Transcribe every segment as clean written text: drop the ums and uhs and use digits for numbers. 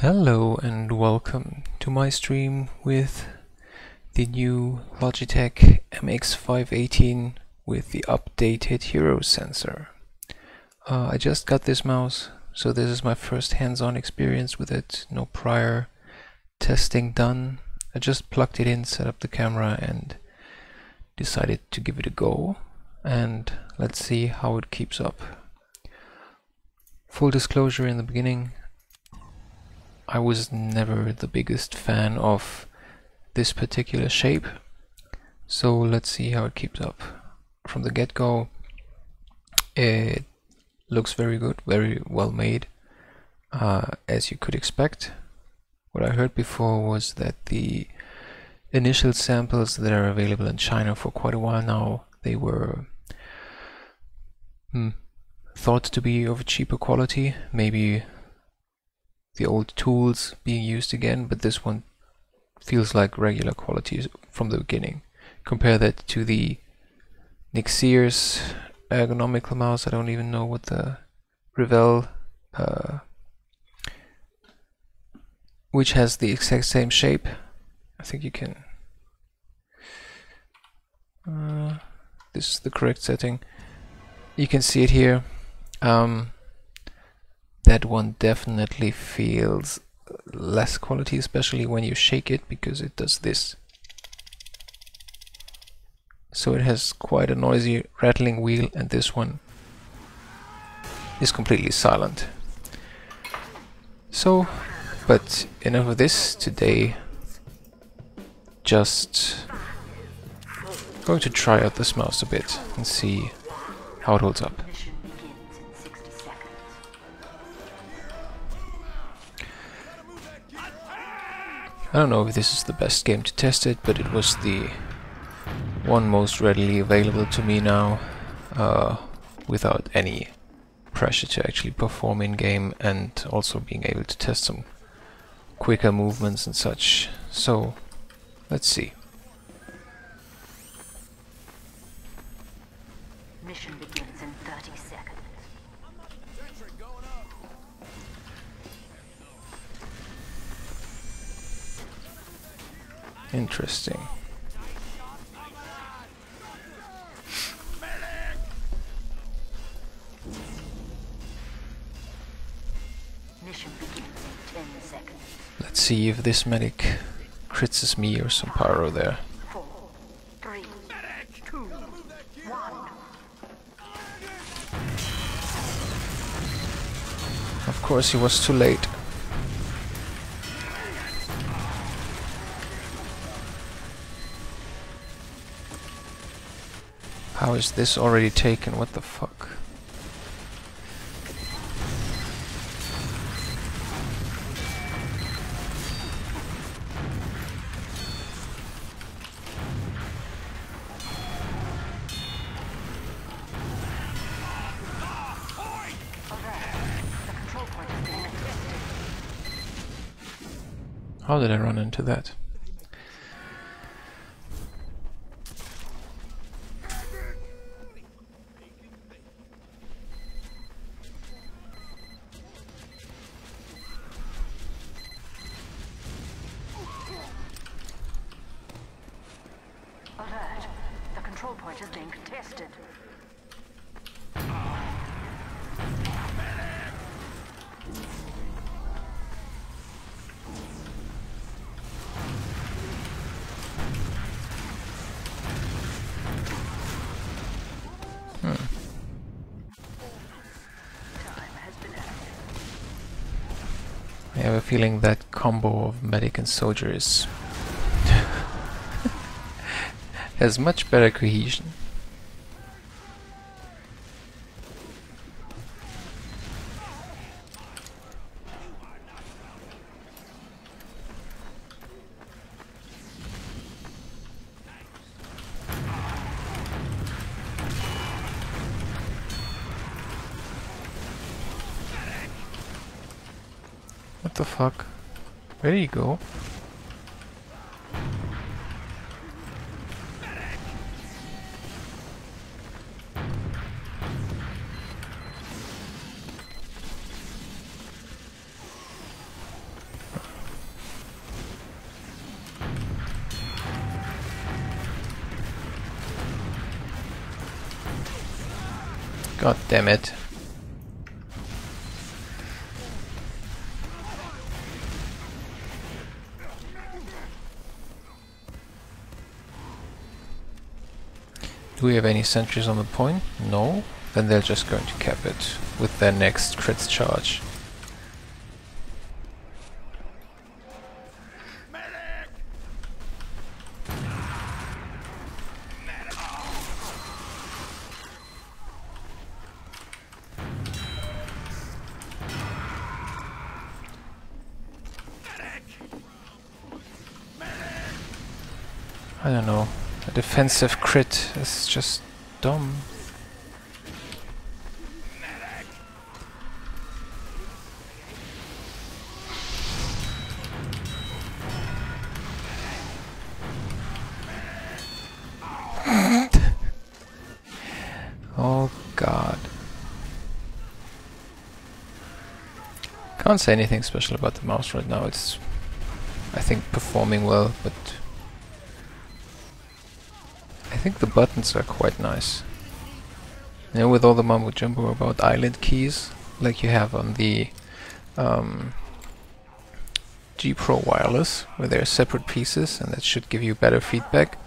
Hello and welcome to my stream with the new Logitech MX518 with the updated Hero sensor. I just got this mouse, so this is my first hands-on experience with it, no prior testing done. I just plugged it in, set up the camera and decided to give it a go, and let's see how it keeps up. Full disclosure in the beginning, I was never the biggest fan of this particular shape, so let's see how it keeps up. From the get-go, it looks very good, very well made, as you could expect. What I heard before was that the initial samples that are available in China for quite a while now, they were thought to be of a cheaper quality, maybe the old tools being used again, but this one feels like regular quality from the beginning. Compare that to the Nixier's ergonomical mouse. I don't even know what the Revell, which has the exact same shape. I think you can. This is the correct setting. You can see it here. That one definitely feels less quality, especially when you shake it, because it does this. So it has quite a noisy rattling wheel, and this one is completely silent. So, but enough of this today. Just going to try out this mouse a bit and see how it holds up. I don't know if this is the best game to test it, but it was the one most readily available to me now, without any pressure to actually perform in-game, and also being able to test some quicker movements and such. So, let's see. Mission begins in 30 seconds. Interesting. Mission begins in 10 seconds. Let's see if this medic crits me or some pyro there. 4, 3, 2, 1. Of course, he was too late. How is this already taken? What the fuck? How did I run into that? Alert. The control point is being contested. I have a feeling that combo of medic and soldier is has much better cohesion. What the fuck? Where did he go? God damn it. Do we have any sentries on the point? No? Then they're just going to cap it with their next crit charge. I don't know. A defensive crit is just dumb. Oh god. Can't say anything special about the mouse right now. It's, I think, performing well, but I think the buttons are quite nice. You know, with all the mumbo jumbo about island keys, like you have on the G Pro wireless, where they're separate pieces, and that should give you better feedback.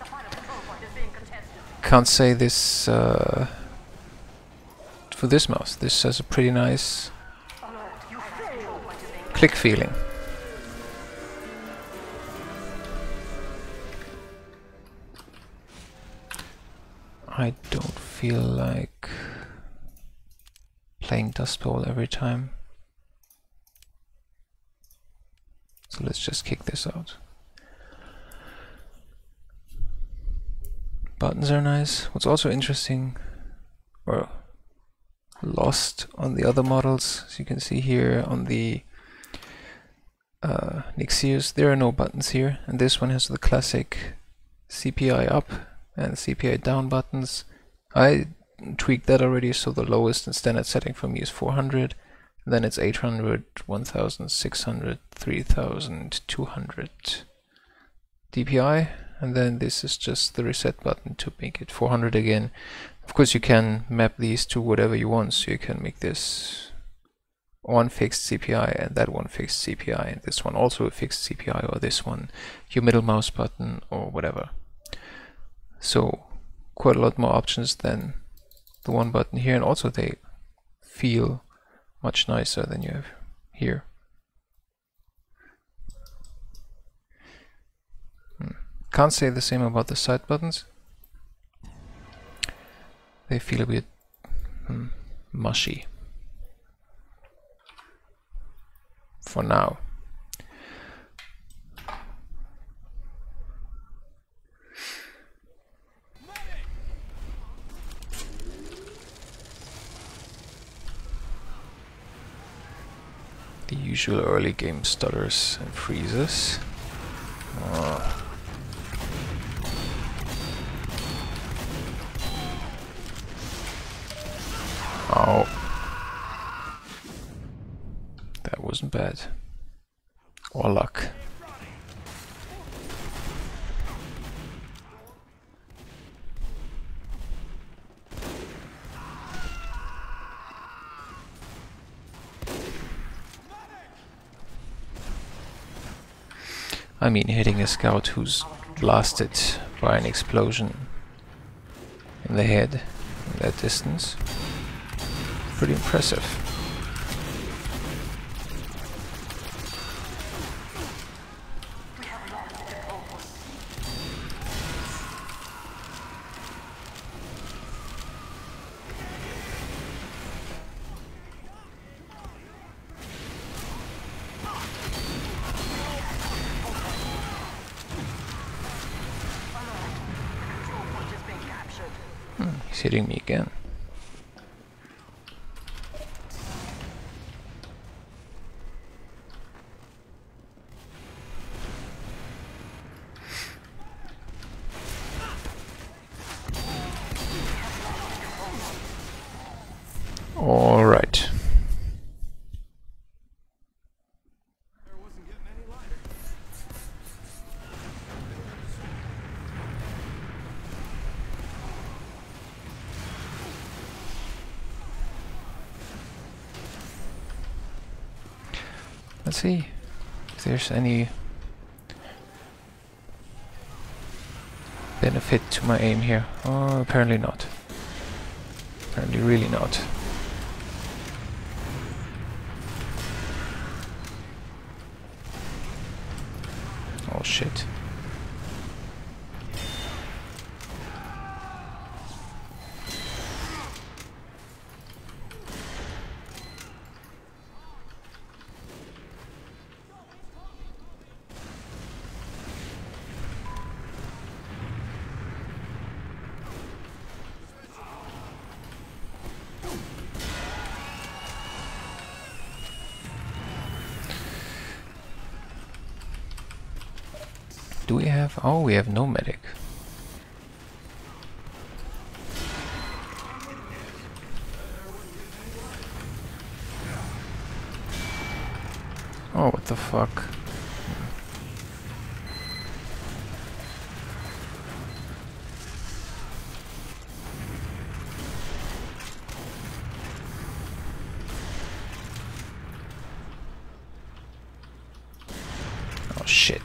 Can't say this for this mouse. This has a pretty nice click feeling. I don't feel like playing Dust Bowl every time. So let's just kick this out. Buttons are nice. What's also interesting, or lost on the other models, as you can see here on the Nixius, there are no buttons here, and this one has the classic CPI up and CPI down buttons. I tweaked that already, so the lowest and standard setting for me is 400, then it's 800, 1600, 3200 DPI, and then this is just the reset button to make it 400 again. Of course you can map these to whatever you want, so you can make this one fixed CPI and that one fixed CPI, and this one also a fixed CPI, or this one your middle mouse button, or whatever. So quite a lot more options than the one button here, and also they feel much nicer than you have here. Can't say the same about the side buttons. They feel a bit mushy for now. The usual early game stutters and freezes. Oh, that wasn't bad. Or luck. I mean, hitting a scout who's blasted by an explosion in the head in that distance, pretty impressive. He's hitting me again. All right. Let's see if there's any benefit to my aim here. Oh, apparently not. Apparently really not. Oh shit. Do we have... oh, we have no medic. Oh, what the fuck? Oh shit.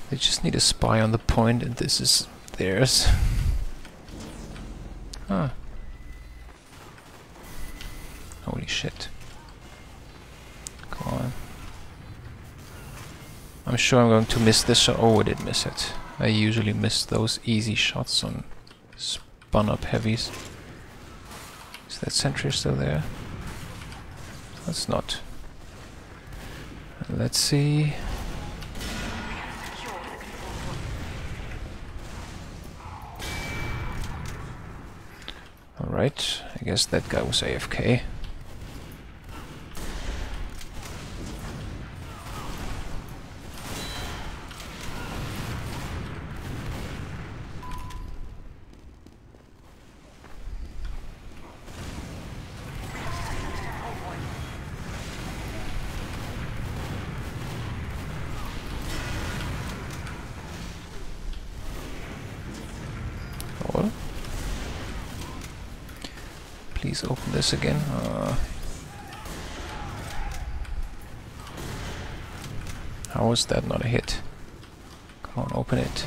They just need a spy on the point, and this is theirs. Huh. Holy shit. Come on. I'm sure I'm going to miss this shot. Oh, I did miss it. I usually miss those easy shots on spun up heavies. Is that sentry still there? That's not. Let's see. Alright, I guess that guy was AFK. Oh. Please open this again. How is that not a hit? Come on, open it.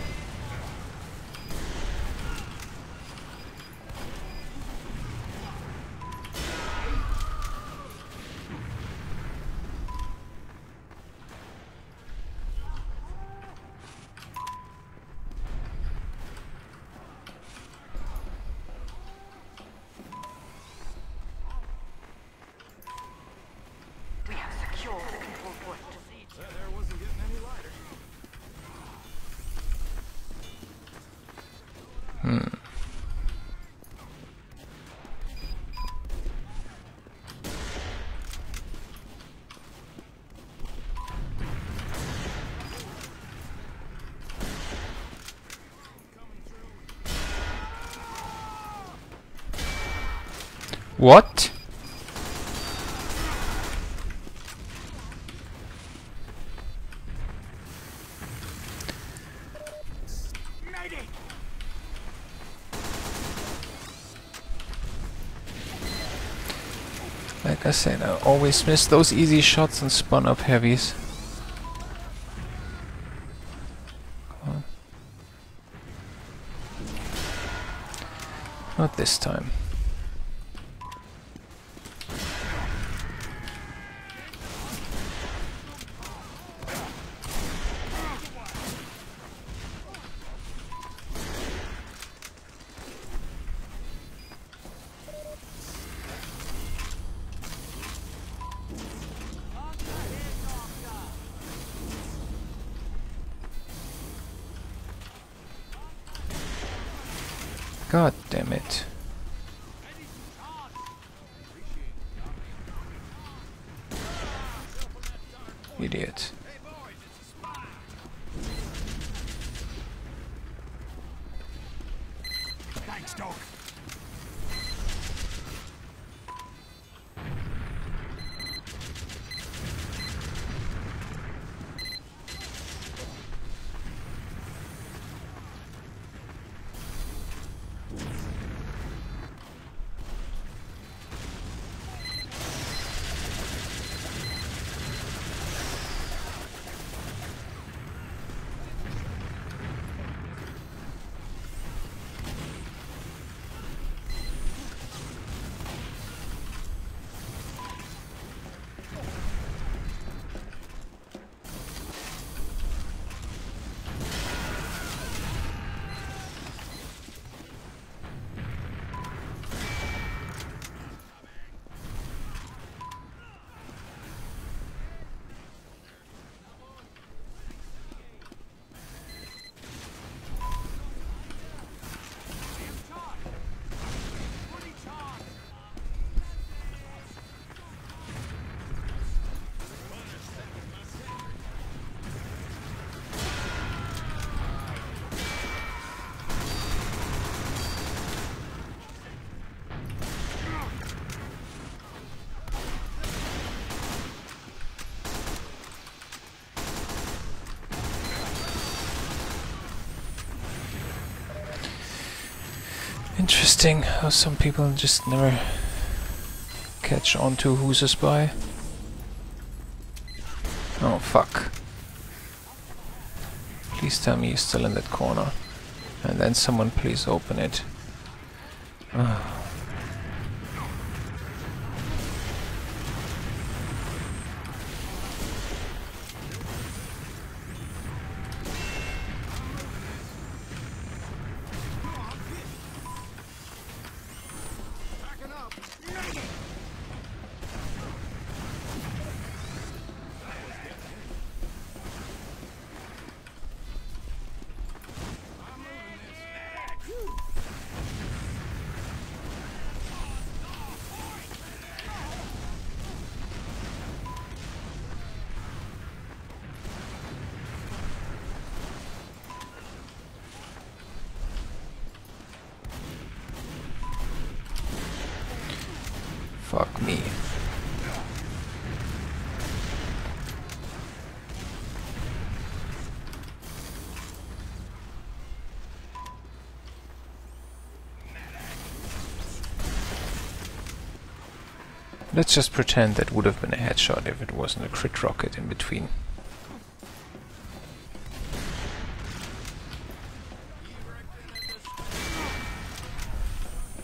What? Like I said, I always miss those easy shots and spun up heavies. Come on. Not this time. God damn it. Idiot. Thanks, dog. Interesting how some people just never catch on to who's a spy. Oh fuck. Please tell me he's still in that corner. And then someone please open it. Fuck me. Let's just pretend that would have been a headshot if it wasn't a crit rocket in between.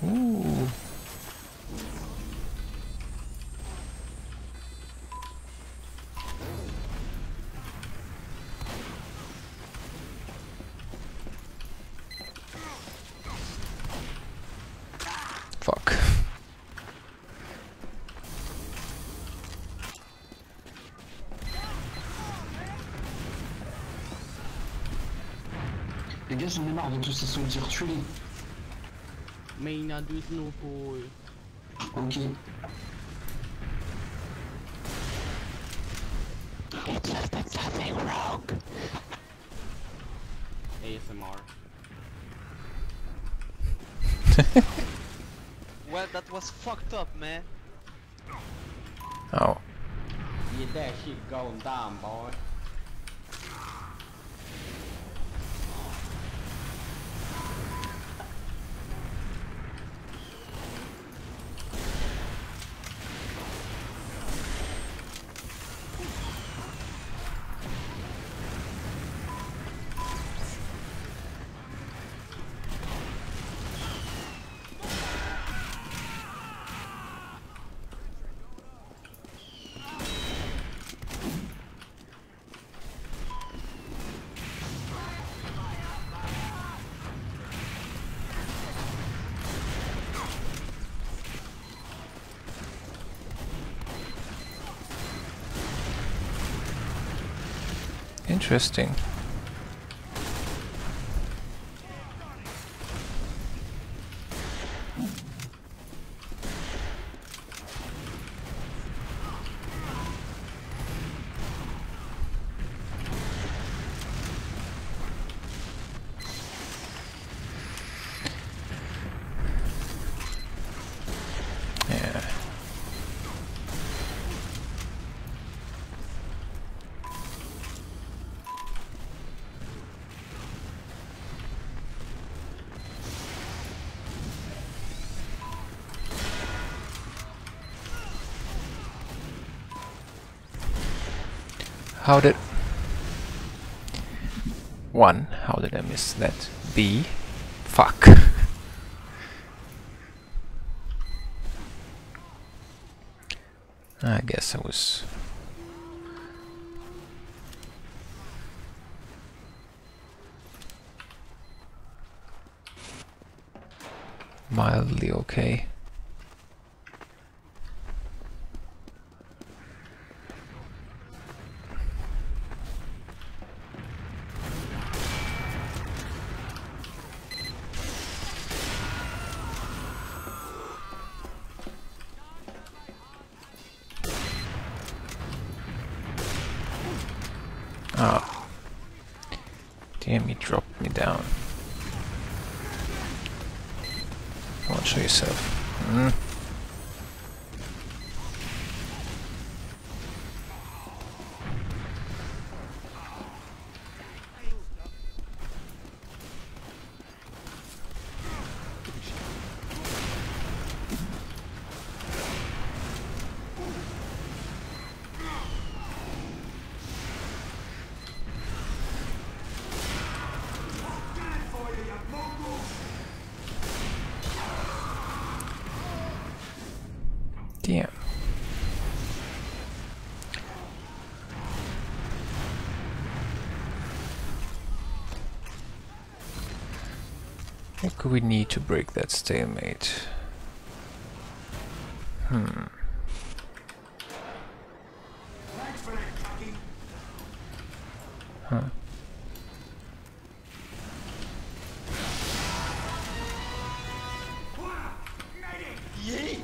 Ooh. Fuck. Les gars, j'en ai marre de tous ces soldats tués. Mais il y en a 12 nouveaux. Ok. It's just like something rogue. ASMR. Well, that was fucked up, man. Oh. Yeah, that shit going down, boy. Interesting. Yeah. How did... One, how did I miss that? B, fuck. I guess I was... mildly okay. Oh. Damn, he dropped me down. Come on, show yourself. Damn. What could we need to break that stalemate? Huh. Yay!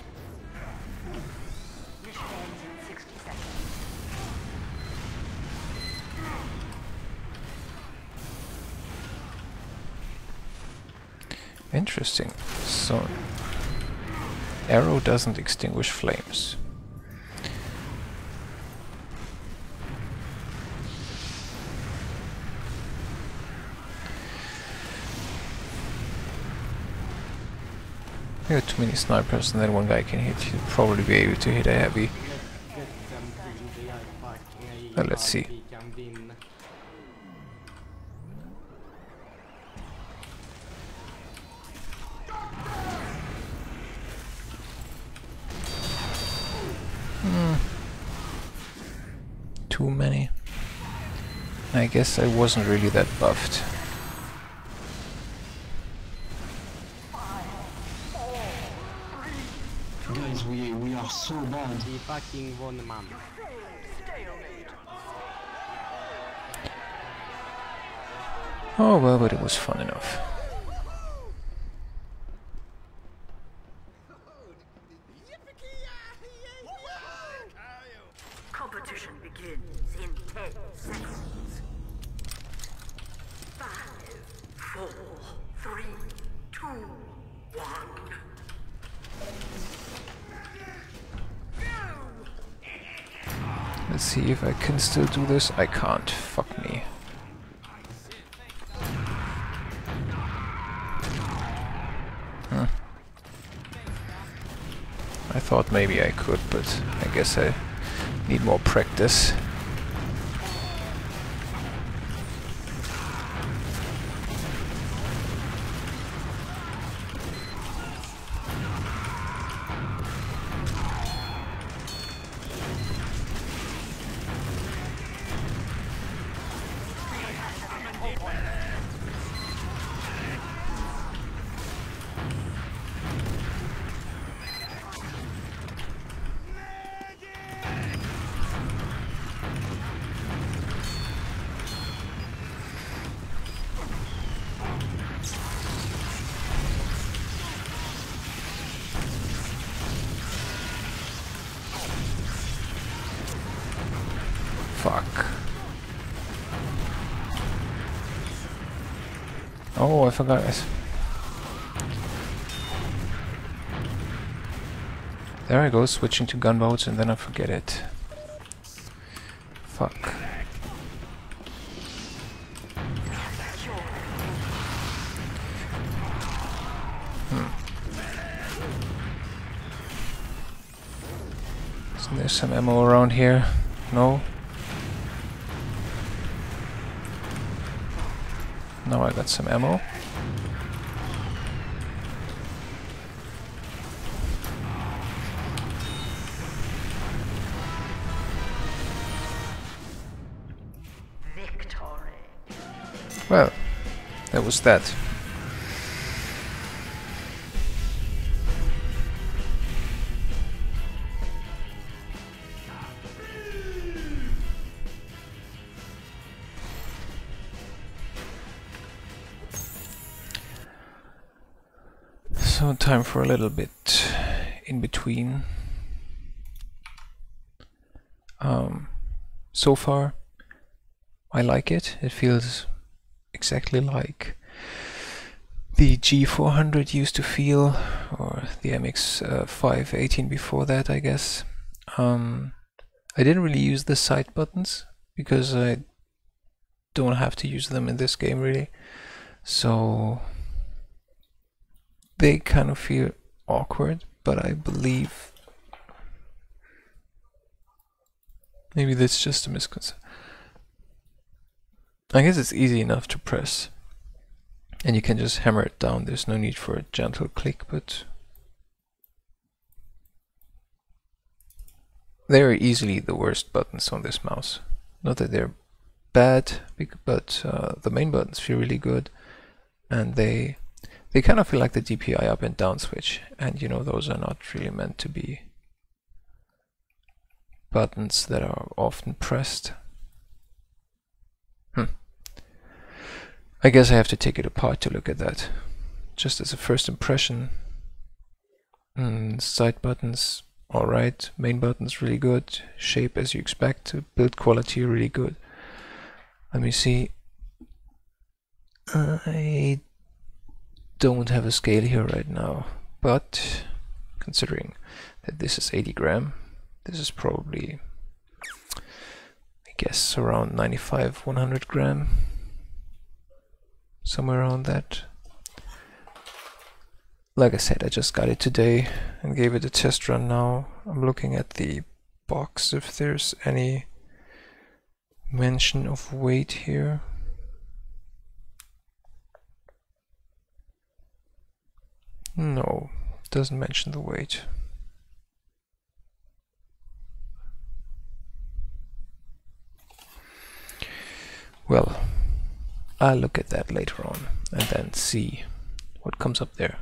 Mission ends in 60 seconds. Interesting. So, arrow doesn't extinguish flames. There are too many snipers and then one guy can hit. He'll probably be able to hit a heavy. Well, let's see. Too many. I guess I wasn't really that buffed. Guys, we are so bad. The fucking one man. Oh well, but it was fun enough. Competition begins in 10 seconds. 5, 4, 3, 2, 1. Let's see if I can still do this. I can't. Fuck me. I thought maybe I could, but I guess I need more practice. Fuck. Oh, I forgot it. There I go, switching to gunboats, and then I forget it. Fuck. Isn't there some ammo around here? No? Now I got some ammo. Victory. Well, that was that. So time for a little bit in between. So far, I like it. It feels exactly like the G400 used to feel, or the MX518 before that, I guess. I didn't really use the side buttons because I don't have to use them in this game really. So they kind of feel awkward, but I believe maybe that's just a misconception. I guess it's easy enough to press and you can just hammer it down. There's no need for a gentle click, but they're easily the worst buttons on this mouse. Not that they're bad, but the main buttons feel really good, and they kind of feel like the DPI up and down switch, and you know, those are not really meant to be buttons that are often pressed. I guess I have to take it apart to look at that. Just as a first impression, side buttons alright, main buttons really good, shape as you expect, build quality really good. Let me see. I don't have a scale here right now, but considering that this is 80 gram, this is probably, I guess, around 95, 100 gram, somewhere around that. Like I said, I just got it today and gave it a test run now. I'm looking at the box if there's any mention of weight here. No, doesn't mention the weight. Well, I'll look at that later on and then see what comes up there.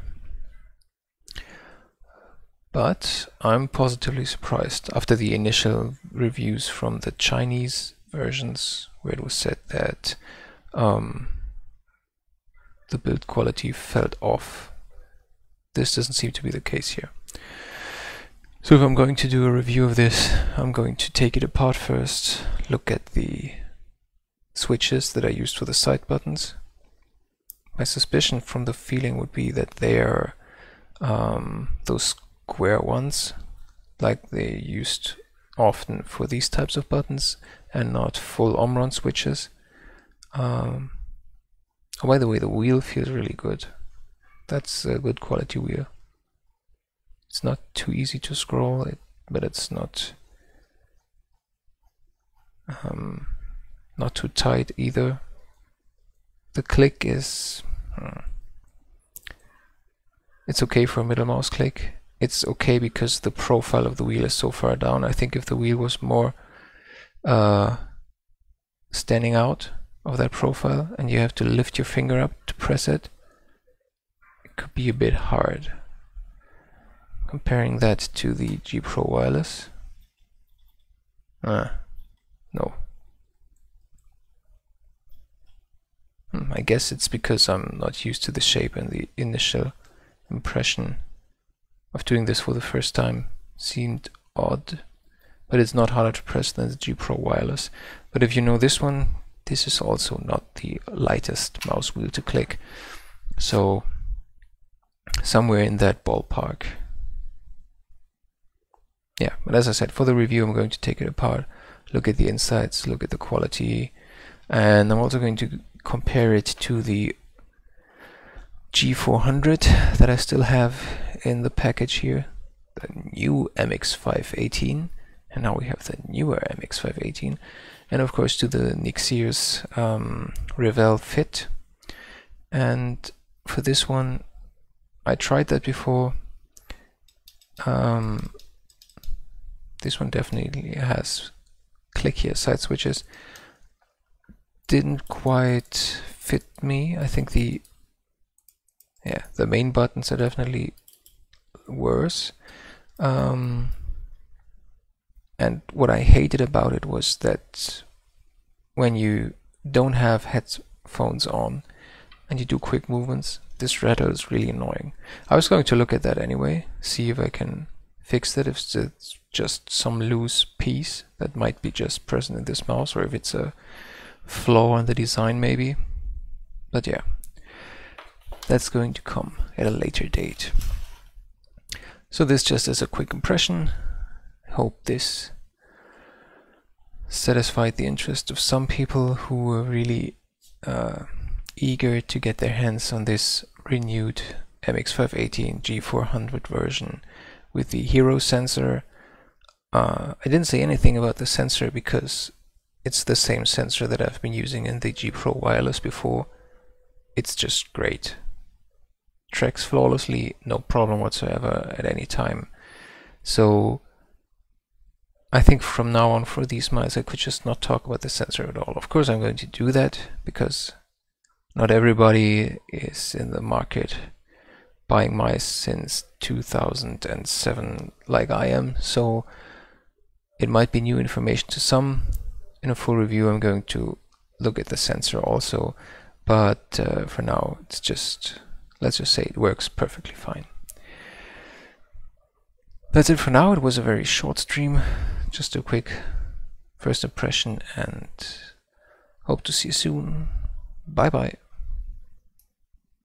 But I'm positively surprised after the initial reviews from the Chinese versions, where it was said that the build quality felt off. This doesn't seem to be the case here. So if I'm going to do a review of this, I'm going to take it apart first, look at the switches that I used for the side buttons. My suspicion from the feeling would be that they are those square ones, like they used often for these types of buttons, and not full Omron switches. Oh, by the way, the wheel feels really good. That's a good quality wheel. It's not too easy to scroll, but it's not too tight either. The click is it's okay for a middle mouse click. It's okay because the profile of the wheel is so far down. I think if the wheel was more standing out of that profile and you have to lift your finger up to press it, it could be a bit hard. Comparing that to the G Pro Wireless, no. I guess it's because I'm not used to the shape, and the initial impression of doing this for the first time seemed odd, but it's not harder to press than the G Pro Wireless. But if you know this one, this is also not the lightest mouse wheel to click, so somewhere in that ballpark. Yeah, but as I said, for the review I'm going to take it apart, look at the insides, look at the quality, and I'm also going to compare it to the G400 that I still have in the package here, the new MX518, and now we have the newer MX518, and of course to the Nixier's Revell Fit. And for this one, I tried that before. This one definitely has clickier side switches. Didn't quite fit me. I think the main buttons are definitely worse. And what I hated about it was that when you don't have headphones on and you do quick movements, this rattle is really annoying. I was going to look at that anyway, see if I can fix that, if it's just some loose piece that might be just present in this mouse, or if it's a flaw in the design maybe. But yeah, that's going to come at a later date. So this just as a quick impression. Hope this satisfied the interest of some people who were really eager to get their hands on this renewed MX518 G400 version with the Hero sensor. I didn't say anything about the sensor because it's the same sensor that I've been using in the G Pro Wireless before. It's just great. Tracks flawlessly, no problem whatsoever at any time. So I think from now on for these mice I could just not talk about the sensor at all. Of course I'm going to do that because not everybody is in the market buying mice since 2007 like I am, so it might be new information to some. In a full review I'm going to look at the sensor also, but for now it's just, let's just say it works perfectly fine. That's it for now. It was a very short stream, just a quick first impression, and hope to see you soon. Bye bye.